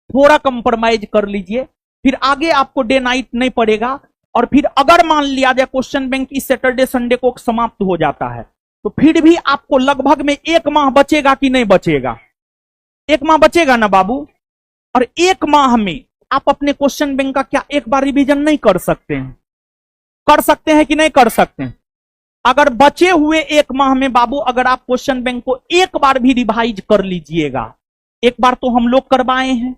थोड़ा कंप्रोमाइज कर लीजिए, फिर आगे आपको डे नाइट नहीं पड़ेगा। और फिर अगर मान लिया जाए क्वेश्चन बैंक इस सैटरडे संडे को समाप्त हो जाता है, तो फिर भी आपको लगभग में 1 माह बचेगा कि नहीं बचेगा? 1 माह बचेगा ना बाबू। और 1 माह में आप अपने क्वेश्चन बैंक का क्या एक बार रिवीजन नहीं कर सकते हैं? कर सकते हैं कि नहीं कर सकते हैं? अगर बचे हुए 1 माह में बाबू अगर आप क्वेश्चन बैंक को एक बार भी रिवाइज कर लीजिएगा, एक बार तो हम लोग करवाए हैं,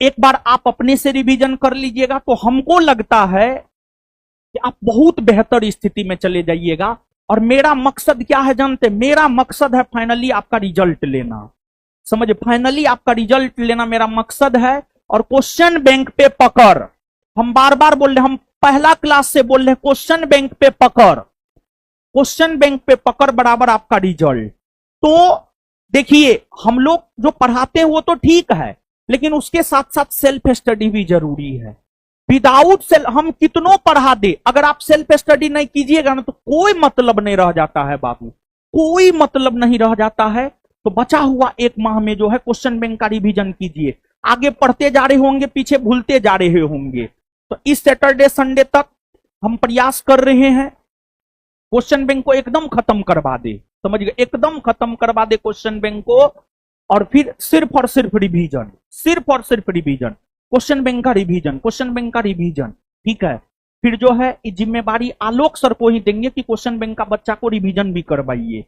एक बार आप अपने से रिवीजन कर लीजिएगा, तो हमको लगता है कि आप बहुत बेहतर स्थिति में चले जाइएगा। और मेरा मकसद क्या है जानते? मेरा मकसद है फाइनली आपका रिजल्ट लेना। समझ, फाइनली आपका रिजल्ट लेना मेरा मकसद है। और क्वेश्चन बैंक पे पकड़, हम बार बार बोल रहे हैं, हम पहला क्लास से बोल रहे हैं, क्वेश्चन बैंक पे पकड़, क्वेश्चन बैंक पे पकड़ बराबर आपका रिजल्ट। तो देखिए, हम लोग जो पढ़ाते हैं वो तो ठीक है, लेकिन उसके साथ साथ सेल्फ स्टडी भी जरूरी है। विदाउट सेल्फ हम कितनों पढ़ा दे, अगर आप सेल्फ स्टडी नहीं कीजिएगा ना तो कोई मतलब नहीं रह जाता है बाबू, कोई मतलब नहीं रह जाता है। तो बचा हुआ 1 माह में जो है क्वेश्चन बैंक का रिवीजन कीजिए। आगे पढ़ते जा रहे होंगे, पीछे भूलते जा रहे होंगे, तो इस सैटरडे संडे तक हम प्रयास कर रहे हैं क्वेश्चन बैंक को एकदम खत्म करवा दे। समझ गए? एकदम खत्म करवा दे क्वेश्चन बैंक को। और फिर सिर्फ और सिर्फ रिवीजन, सिर्फ और सिर्फ रिवीजन, क्वेश्चन बैंक का रिवीजन, क्वेश्चन बैंक का रिवीजन। ठीक है? फिर जो है जिम्मेवारी आलोक सर को ही देंगे कि क्वेश्चन बैंक का बच्चा को रिवीजन भी करवाइए,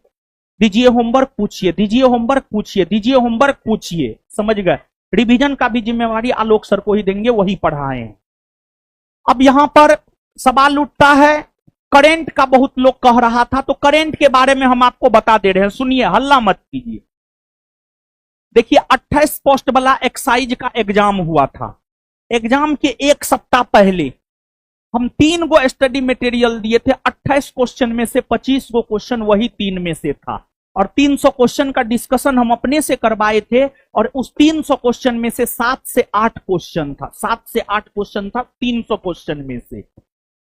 दीजिए होमवर्क पूछिए, दीजिए होमवर्क पूछिए, दीजिए होमवर्क पूछिए। समझ गए? रिवीजन का भी जिम्मेवारी आलोक सर को ही देंगे, वही पढ़ाएं। अब यहां पर सवाल उठता है करंट का, बहुत लोग कह रहा था, तो करंट के बारे में हम आपको बता दे रहे हैं, सुनिए, हल्ला मत कीजिए। देखिए 28 पोस्ट वाला एक्साइज का एग्जाम हुआ था। एग्जाम के 1 सप्ताह पहले हम 3 गो स्टडी मटेरियल दिए थे। 28 क्वेश्चन में से 25 गो क्वेश्चन वही 3 में से था, और 300 क्वेश्चन का डिस्कशन हम अपने से करवाए थे। और उस 300 क्वेश्चन में से 7 से 8 क्वेश्चन था, 7 से 8 क्वेश्चन था 300 क्वेश्चन में से।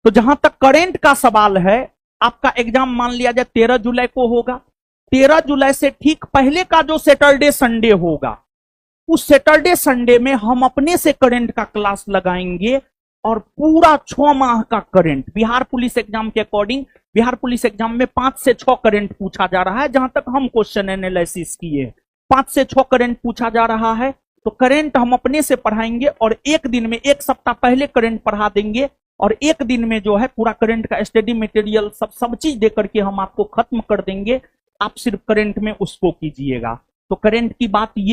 तो जहां तक करंट का सवाल है, आपका एग्जाम मान लिया जाए 13 जुलाई को होगा। 13 जुलाई से ठीक पहले का जो सैटरडे संडे होगा, उस सैटरडे संडे में हम अपने से करंट का क्लास लगाएंगे। और पूरा 6 माह का करंट, बिहार पुलिस एग्जाम के अकॉर्डिंग, बिहार पुलिस एग्जाम में 5 से 6 करंट पूछा जा रहा है, जहां तक हम क्वेश्चन एनालिसिस किए 5 से 6 करंट पूछा जा रहा है। तो करंट हम अपने से पढ़ाएंगे, और एक दिन में 1 सप्ताह पहले करंट पढ़ा देंगे, और एक दिन में जो है पूरा करंट का स्टडी मटेरियल सब चीज देकर के हम आपको खत्म कर देंगे। आप सिर्फ करंट में उसको कीजिएगा। तो करंट की बात ये